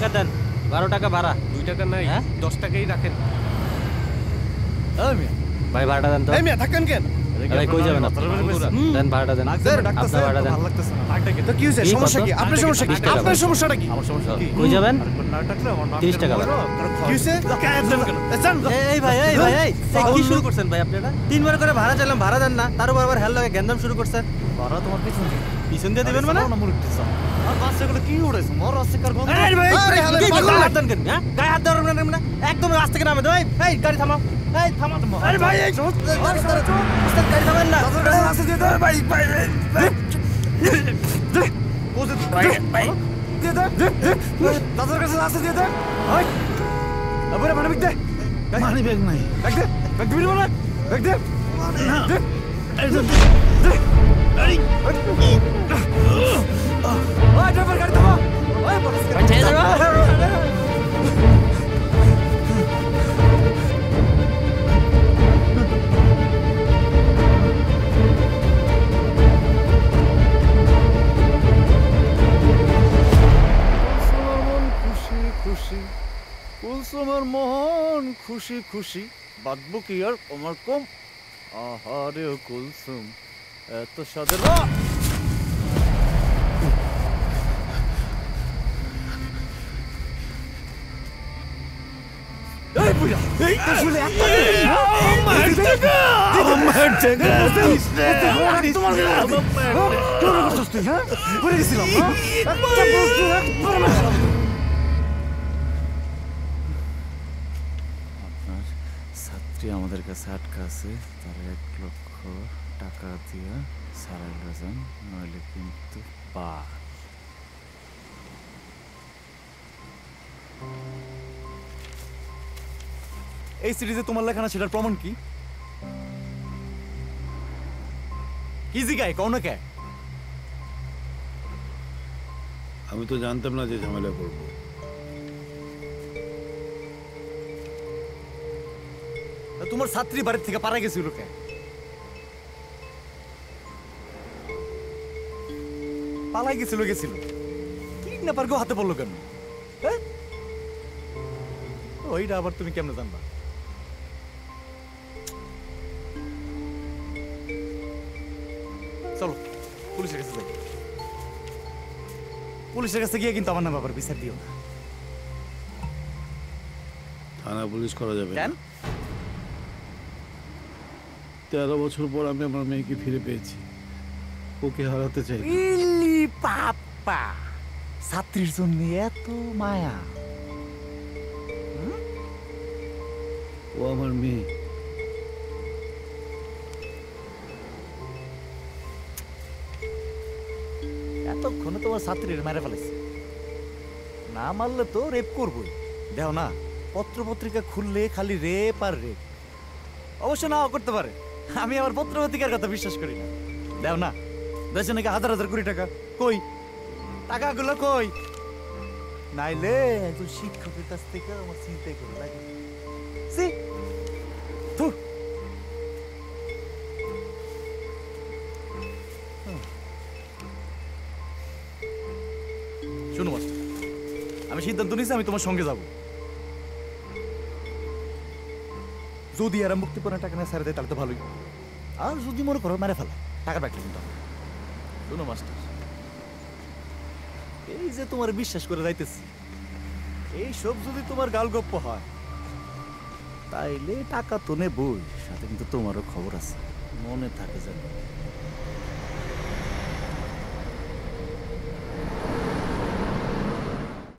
টাকা দেন, 12 টাকা ভাড়া। 2 টাকা নাই, 10 টাকাই রাখেন। ভাই ভাড়াটা দেন তো। এই মিয়া থাকেন কেন? ভাই কই যাবেন আপনি? দেন ভাড়াটা দেন। আপনার ভাড়াটা দেন। তো কি হইছে? সমস্যা কি? আপনার সমস্যা কি? আপনার সমস্যাটা কি? কই যাবেন? 30 টাকা ভাড়া। কি হইছে? এই ভাই কি শুরু করছেন ভাই আপনারা? 3 বার করে ভাড়া চাইলাম, ভাড়া দেন না, তারও বারবার হেল লাগে গ্যান্দাম শুরু করছেন। ভাড়া তোমার পিছন দিয়ে দিবেন মানে? আর বাচ্চাগুলো কি উড়াইছে? মর অস্বীকার গন্ধ। এই ভাই গায়ে হাত দেন কেন? হ্যাঁ গায়ে হাত দেওয়ার মানে একদম রাস্তা থেকে নামে দাও। এই গাড়ি থামাও, এই থামাও। আরে ভাই এই গাড়ি থামান না, রাস্তা দিয়ে দাও ভাই। কোজে ভাই দিয়ে দাও, দাদার কাছে রাস্তা দিয়ে দাও। ওই আবার মানি ব্যাগ দে। মানি ব্যাগ নাই, ব্যাগ দে, ব্যাগ দিবি না, ব্যাগ দে না, দে এই দে। এই ওই ড্রাইভার গাড়ি থামাও। ওই বস ভাই ছেড়ে দাও। কুলসুমের মন খুশি খুশি, বাঁধবো কি আর আমার কম। আহারে কুলসুম এত সাদের। এই বুড়া, এই তো শুনে একটা আমার টাকা তোমার তোর করছিস তুই? হ্যাঁ পড়ে গেছিলাম একটা বস্তু একবার মারলাম। আপনার ছাত্রী আমাদের কাছে আটকা আছে, তার 1 লক্ষ টাকা দিয়া সারাইলে যান, নইলে কিন্তু এই সিরিজে তোমার লেখানা সেটার প্রমাণ কি? কি জিগায় কও না কে? আমি তো জানতাম না যে ঝামেলা করবো। তোমার ছাত্রী বাড়ির থেকে পারা গেছিল কে? পালাই গেছিল কিডন্যাপার গো হাতে পড়লো কেন? ওইটা আবার তুমি কেমনে জানবা? চলো পুলিশের কাছে যাই। পুলিশের কাছে গিয়ে কিন্তু আমার নাম আবার বিচার দিও না। থানা পুলিশ করা যাবে কেন? 13 বছর পর আমি আমার মেয়েকে ফিরে পেয়েছি, ওকে হারাতে চাই। ইলি পাপা, ছাত্রীর জন্য এত মায়া। ও আমার মেয়ে। এতক্ষণে তোমার ছাত্রীর মেরে ফেলেছে, না মারলে তো রেপ করবই। দেও না, পত্র পত্রিকা খুললে খালি রেপ আর রেপ। অবশ্য নাও করতে পারে, আমি আমার পত্র পত্রিকার কথা বিশ্বাস করি না। দেও না, দেশে নাকি হাজার হাজার কোটি টাকা, কই টাকাগুলো কই? নাইলে একজন শিক্ষকের কাছ থেকে আমার চিন্তাই করে লাগে। শুনো মাস্টার, আমি সিদ্ধান্ত নিয়েছি আমি তোমার সঙ্গে যাব। যদি এরা মুক্তিপণের টাকা না ছাড়ে দেয় তাহলে তো ভালোই, আর যদি মনে করো মেরে ফেলা টাকার ব্যাগটা কিন্তু। শুনো মাস্টার, এই যে তোমার বিশ্বাস করে যাইতেছি, এই সব যদি তোমার গালগপ্প হয় তাইলে টাকা তো নেবই, সাথে কিন্তু তোমারও খবর আছে, মনে থাকে যেন।